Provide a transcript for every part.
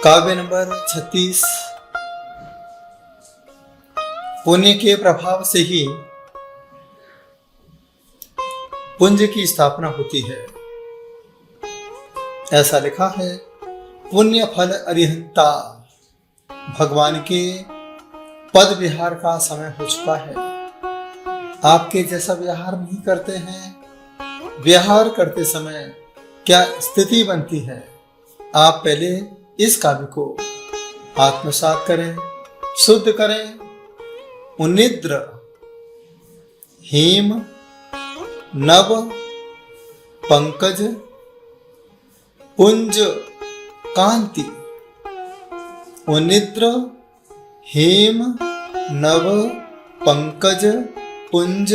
काव्य नंबर 36। पुण्य के प्रभाव से ही पुंज की स्थापना होती है, ऐसा लिखा है। पुण्य फल अरिहंता, भगवान के पद विहार का समय हो चुका है। आपके जैसा विहार नहीं करते हैं। विहार करते समय क्या स्थिति बनती है, आप पहले इस काव्य को आत्मसात करें, शुद्ध करें। उन्निद्र हेम नव पंकज पुंज कांति। उन्निद्र हेम नव पंकज पुंज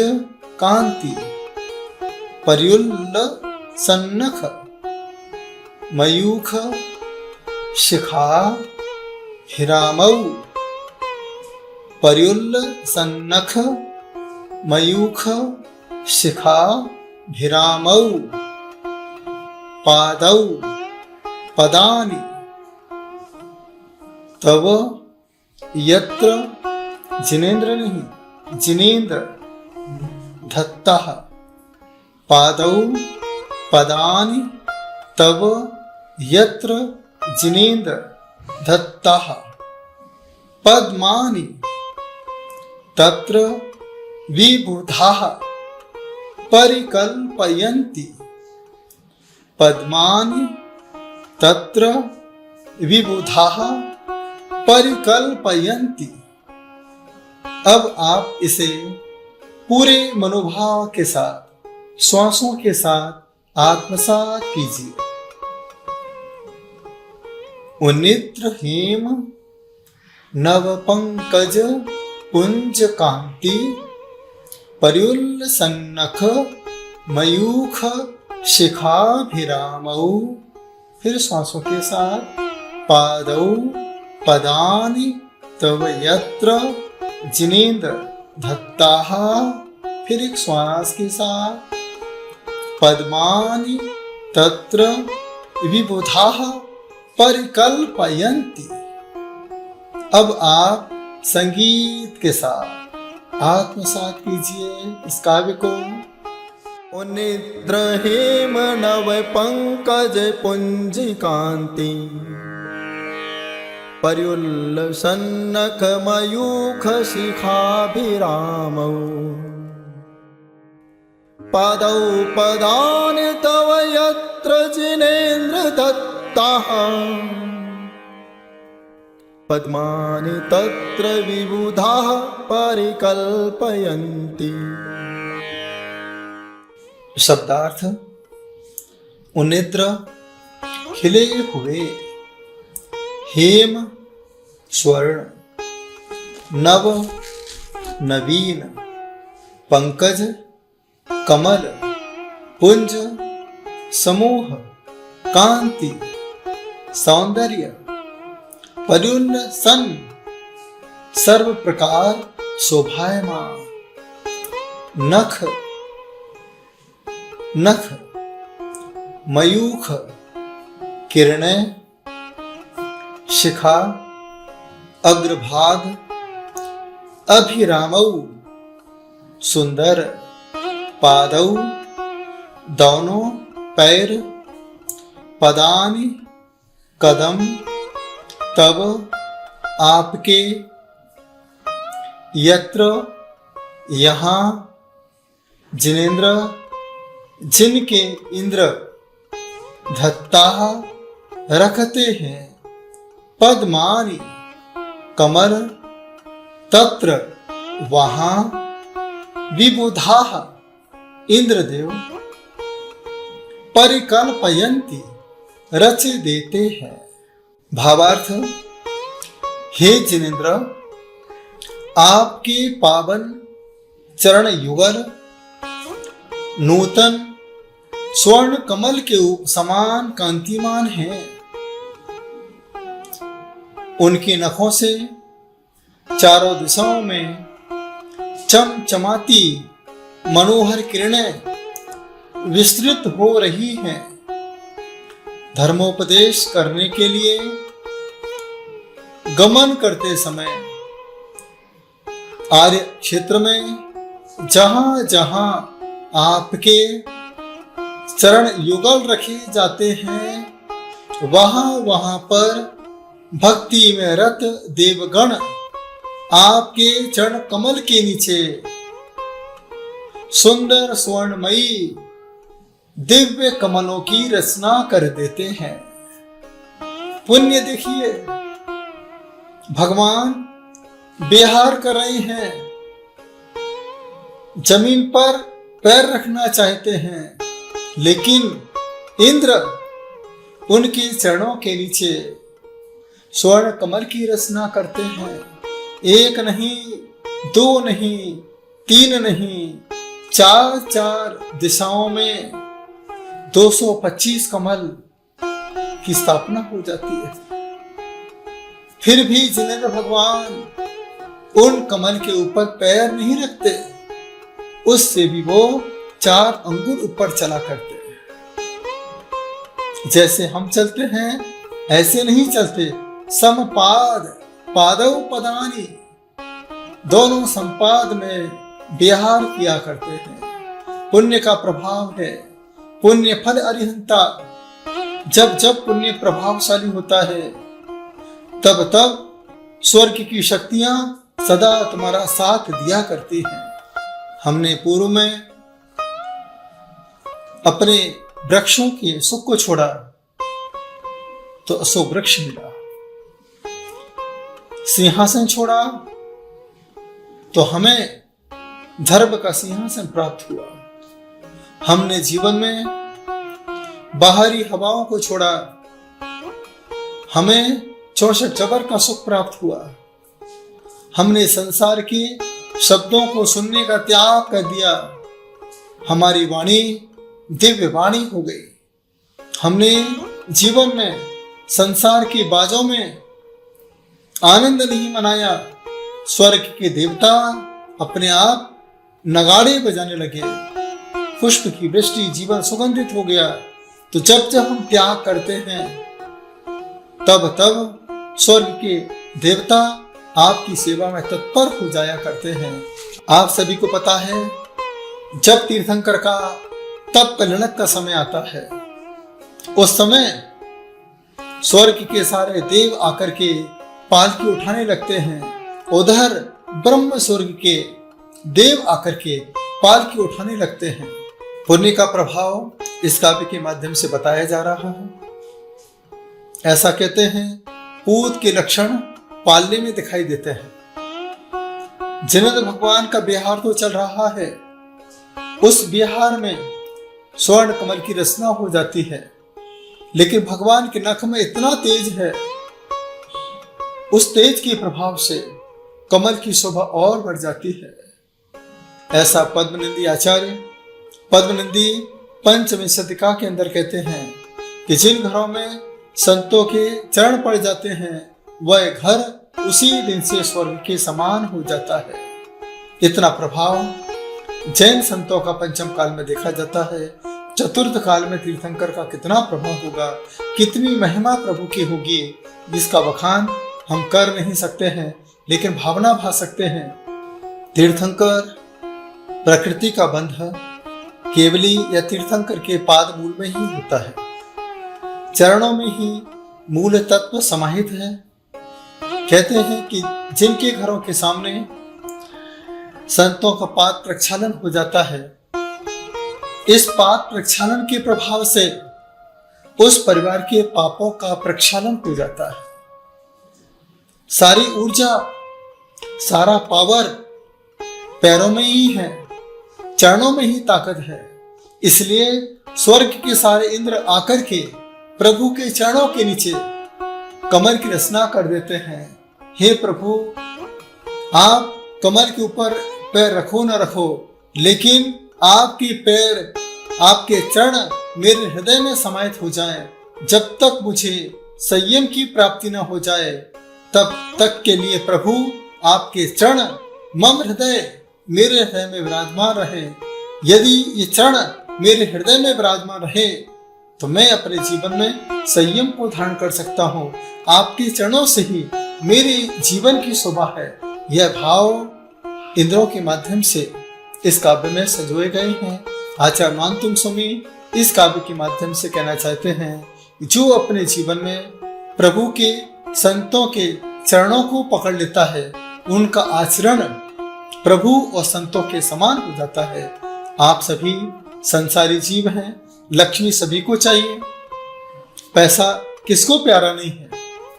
कांति। पर्युल्ल सन्नख मयूख शिखा हिरामौ। पर्युल्ल सन्नख मयूख शिखा भिरामौ। पादौ पदानि तव यत्र, जिनेन्द्र नहीं जिनेन्द्र, धत्तः। पादौ पदानि तव यत्र, जिनेन्द्र धत्तः। पद्मानि तत्र विबुधाः परिकल्पयन्ति। पद्मानि तत्र विबुधाः परिकल्पयन्ति। अब आप इसे पूरे मनोभाव के साथ, श्वासों के साथ आत्मसात कीजिए। उन्निद्र हेम नव पंकज पुंज कांति। पर्युल्ल सन्नख मयूख शिखाभिरामौ। फिर श्वासों के साथ। पादौ पदानि तव यत्र, जिनेन्द्र धत्ताः। फिर एक श्वास के साथ। पद्मानि तत्र विबुधाः परिकल्पयन्ति। अब आप संगीत के साथ आत्मसात कीजिए इस काव्य को। उन्निद्र हेम नव पंकज पुंज कांति। पर्युल्ल सन्नख मयूख शिखाभिरामौ। पादौ पदानि तव यत्र, जिनेन्द्र दत्तः। पद्मानि तत्र विबुधाः परिकल्पयन्ति। शब्दार्थ। उन्निद्र खिले हुए, हेम स्वर्ण, नव नवीन, पंकज कमल, पुंज समूह, कांति सौंदर्य। पर्युल्ल सन सर्व प्रकार शोभायमान। नख नख मयूख किरणें। शिखा अग्रभाग। अभिरामौ सुंदर। पादौ दोनों पैर। पदानि कदम तव आपके। यत्र यहाँ। जिनेन्द्र जिनके इंद्र। धत्ताः रखते हैं। पद्मानि कमल तत्र वहाँ। विबुधाः इंद्रदेव। परिकल्पयन्ति रच देते हैं। भावार्थ। हे जिनेन्द्र, आपके पावन चरण युगल नूतन स्वर्ण कमल के समान कांतिमान हैं। उनके नखों से चारों दिशाओं में चमचमाती मनोहर किरणें विस्तृत हो रही हैं। धर्मोपदेश करने के लिए गमन करते समय आर्य क्षेत्र में जहां जहां आपके चरण युगल रखे जाते हैं वहां वहां पर भक्ति में रत देवगण आपके चरण कमल के नीचे सुंदर स्वर्णमयी दिव्य कमलों की रचना कर देते हैं। पुण्य देखिए, भगवान विहार कर रहे हैं, जमीन पर पैर रखना चाहते हैं, लेकिन इंद्र उनके चरणों के नीचे स्वर्ण कमल की रचना करते हैं। एक नहीं, दो नहीं, तीन नहीं, चार चार दिशाओं में 225 कमल की स्थापना हो जाती है। फिर भी जिनेंद्र भगवान उन कमल के ऊपर पैर नहीं रखते, उससे भी वो 4 अंगुल ऊपर चला करते हैं। जैसे हम चलते हैं ऐसे नहीं चलते, समपाद पादव पदानी, दोनों संपाद में विहार किया करते हैं। पुण्य का प्रभाव है, पुण्य फल अरिहंता। जब जब पुण्य प्रभावशाली होता है तब तब स्वर्ग की शक्तियां सदा तुम्हारा साथ दिया करती हैं। हमने पूर्व में अपने वृक्षों के सुख को छोड़ा तो अशोक वृक्ष मिला, सिंहासन छोड़ा तो हमें धर्म का सिंहासन प्राप्त हुआ। हमने जीवन में बाहरी हवाओं को छोड़ा, हमें 64 जबर का सुख प्राप्त हुआ। हमने संसार के शब्दों को सुनने का त्याग कर दिया, हमारी वाणी दिव्य वाणी हो गई। हमने जीवन में संसार की बाजों में आनंद नहीं मनाया, स्वर्ग के देवता अपने आप नगाड़े बजाने लगे, पुष्प की वृष्टि, जीवन सुगंधित हो गया। तो जब जब हम त्याग करते हैं तब तब स्वर्ग के देवता आपकी सेवा में तत्पर हो जाया करते हैं। आप सभी को पता है, जब तीर्थंकर का तप कल्याणक का समय आता है, उस समय स्वर्ग के सारे देव आकर के पालकी उठाने लगते हैं। उधर ब्रह्म स्वर्ग के देव आकर के पालकी उठाने लगते हैं। पुण्य का प्रभाव इस काव्य के माध्यम से बताया जा रहा है। ऐसा कहते हैं, पूत के लक्षण पालने में दिखाई देते हैं। जिनेंद्र भगवान का विहार तो चल रहा है, उस विहार में स्वर्ण कमल की रचना हो जाती है, लेकिन भगवान के नख में इतना तेज है, उस तेज के प्रभाव से कमल की शोभा और बढ़ जाती है। ऐसा पद्मनंदी आचार्य पद्मनंदी पंचमी शतिका के अंदर कहते हैं कि जिन घरों में संतों के चरण पड़ जाते हैं वह घर उसी दिन से स्वर्ग के समान हो जाता है। इतना प्रभाव जैन संतों का पंचम काल में देखा जाता है। चतुर्थ काल में तीर्थंकर का कितना प्रभाव होगा, कितनी महिमा प्रभु की होगी, जिसका बखान हम कर नहीं सकते हैं, लेकिन भावना भा सकते हैं। तीर्थंकर प्रकृति का बंध केवली या तीर्थंकर के पाद मूल में ही होता है, चरणों में ही मूल तत्व समाहित है। कहते हैं कि जिनके घरों के सामने संतों का पाद प्रक्षालन हो जाता है, इस पाद प्रक्षालन के प्रभाव से उस परिवार के पापों का प्रक्षालन हो जाता है। सारी ऊर्जा, सारा पावर पैरों में ही है, चरणों में ही ताकत है। इसलिए स्वर्ग के सारे इंद्र आकर के प्रभु के चरणों के नीचे कमल की रचना कर देते हैं। हे प्रभु, आप कमल के ऊपर पैर रखो न रखो, लेकिन आपके पैर, आपके चरण मेरे हृदय में समाहित हो जाएं। जब तक मुझे संयम की प्राप्ति न हो जाए तब तक के लिए प्रभु आपके चरण मम हृदय, मेरे हृदय में विराजमान रहे। यदि ये चरण मेरे हृदय में विराजमान रहे तो मैं अपने जीवन में संयम को धारण कर सकता हूँ। आपके चरणों से ही मेरे जीवन की शोभा है। यह भाव इंद्रों के माध्यम से इस काव्य में संजोए गए हैं। आचार्य मानतुंग स्वामी इस काव्य के माध्यम से कहना चाहते हैं, जो अपने जीवन में प्रभु के संतों के चरणों को पकड़ लेता है, उनका आचरण प्रभु और संतों के समान हो जाता है। आप सभी संसारी जीव हैं, लक्ष्मी सभी को चाहिए, पैसा किसको प्यारा नहीं है।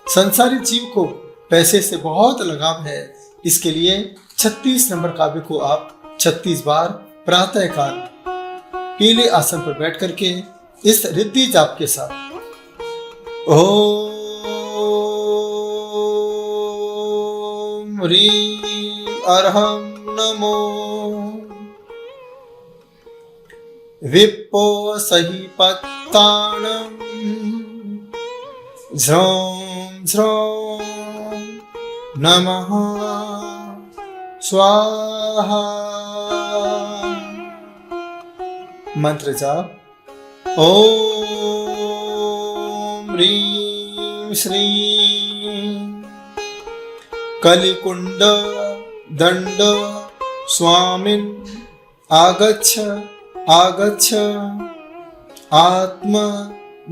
संसारी जीव को पैसे से बहुत लगाव है। इसके लिए 36 नंबर काव्य को आप 36 बार प्रातः काल पीले आसन पर बैठ करके इस रिद्धि जाप के साथ ओम ह्रीं अर्हं नमो विप्पो सही पत्ताणं झ्रौं झ्रौं नमः स्वाहा। मंत्र जाप ओम ह्रीं श्रीं कलिकुंड दंड स्वामिन् आगच्छ आगच्छ आत्म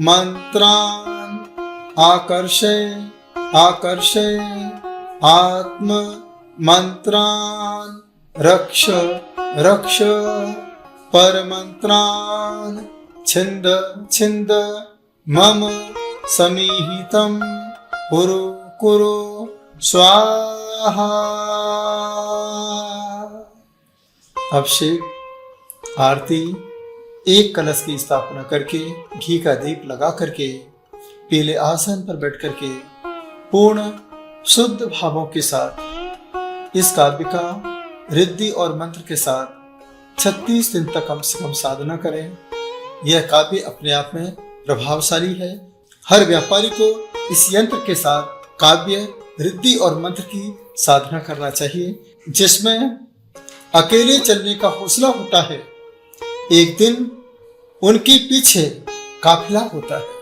मंत्रान् आकर्षय आकर्षय आत्म मंत्रान् रक्ष रक्ष परमंत्रान् छिंद छिंद मम समीहितं कुरु कुरु स्वाहा। अभिषेक आरती एक कलश की स्थापना करके घी का दीप लगा करके पीले आसन पर बैठ करके पूर्ण शुद्ध भावों के साथ इस काव्य का रिद्धि और मंत्र के साथ 36 दिन तक कम से कम साधना करें। यह काव्य अपने आप में प्रभावशाली है। हर व्यापारी को इस यंत्र के साथ काव्य रिद्धि और मंत्र की साधना करना चाहिए, जिसमें अकेले चलने का हौसला होता है। एक दिन उनके पीछे काफिला होता है।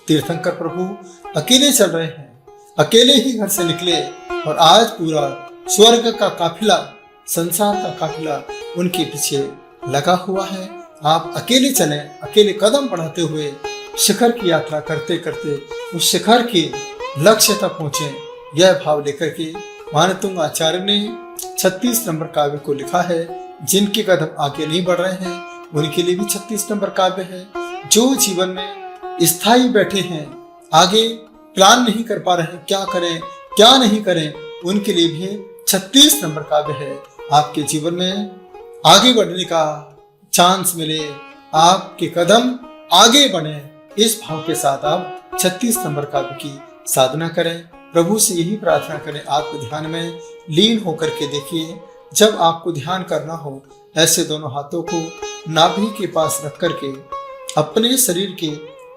तीर्थंकर प्रभु अकेले चल रहे हैं, अकेले ही घर से निकले और आज पूरा स्वर्ग का काफिला, संसार का काफिला उनके पीछे लगा हुआ है। आप अकेले चलें, अकेले कदम बढ़ाते हुए शिखर की यात्रा करते करते उस शिखर के लक्ष्य तक पहुंचे। यह भाव लेकर के मानतुंग आचार्य ने 36 नंबर काव्य को लिखा है। जिनके कदम आगे नहीं बढ़ रहे हैं उनके लिए भी 36 नंबर काव्य है। जो जीवन में स्थायी बैठे हैं, आगे प्लान नहीं कर पा रहे हैं, क्या करें क्या नहीं करें, उनके लिए भी 36 नंबर काव्य है। आपके जीवन में आगे बढ़ने का चांस मिले, आपके कदम आगे बढ़े, इस भाव के साथ आप 36 नंबर काव्य की साधना करें। प्रभु से यही प्रार्थना करें, आपको ध्यान में लीन होकर के देखिए। जब आपको ध्यान करना हो, ऐसे दोनों हाथों को नाभि के पास रख करके अपने शरीर के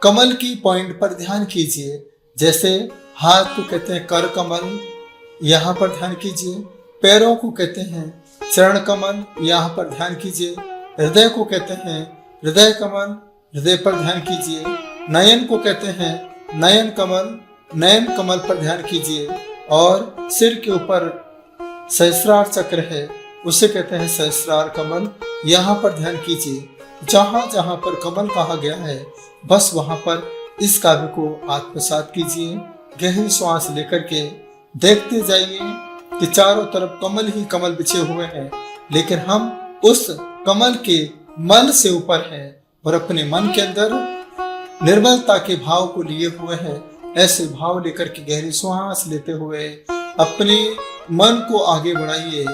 कमल की पॉइंट पर ध्यान कीजिए। जैसे हाथ को कहते हैं कर कमल, यहाँ पर ध्यान कीजिए। पैरों को कहते हैं चरण कमल, यहाँ पर ध्यान कीजिए। हृदय को कहते हैं हृदय कमल, हृदय पर ध्यान कीजिए। नयन को कहते हैं नयन कमल, नयन कमल पर ध्यान कीजिए। और सिर के ऊपर सहस्रार चक्र है, उसे कहते हैं सहस्रार कमल, यहाँ पर ध्यान कीजिए। जहाँ जहाँ पर कमल कहा गया है, बस वहाँ पर इस काव्य को आत्मसात कीजिए। गहरी श्वास लेकर के देखते जाइए कि चारों तरफ कमल ही कमल बिछे हुए हैं, लेकिन हम उस कमल के मल से ऊपर हैं और अपने मन के अंदर निर्मलता के भाव को लिए हुए हैं। ऐसे भाव लेकर के गहरी श्वास लेते हुए अपने मन को आगे बढ़ाइए।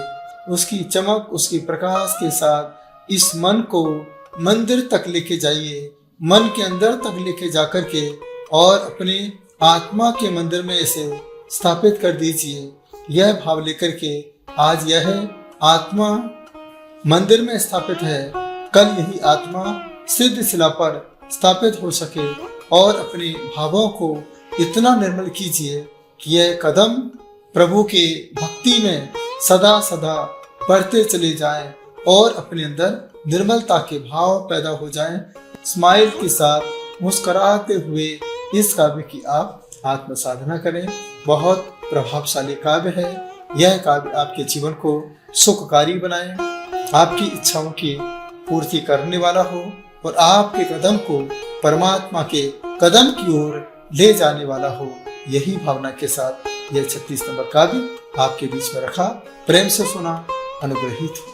उसकी चमक, उसकी प्रकाश के साथ इस मन को मंदिर तक लेके जाइए, मन के अंदर तक लेके जाकर के और अपने आत्मा के मंदिर में इसे स्थापित कर दीजिए। यह भाव लेकर के आज यह आत्मा मंदिर में स्थापित है, कल यही आत्मा सिद्ध शिला पर स्थापित हो सके। और अपने भावों को इतना निर्मल कीजिए कि यह कदम प्रभु के भक्ति में सदा सदा बढ़ते चले जाएं और अपने अंदर निर्मलता के भाव पैदा हो जाएं। स्माइल के साथ मुस्कुराते हुए इस काव्य की आप आत्म साधना करें। बहुत प्रभावशाली काव्य है। यह काव्य आपके जीवन को सुखकारी बनाए, आपकी इच्छाओं की पूर्ति करने वाला हो और आपके कदम को परमात्मा के कदम की ओर ले जाने वाला हो। यही भावना के साथ यह 36 नंबर काव्य आपके बीच में रखा। प्रेम से सुना, अनुग्रहित हो।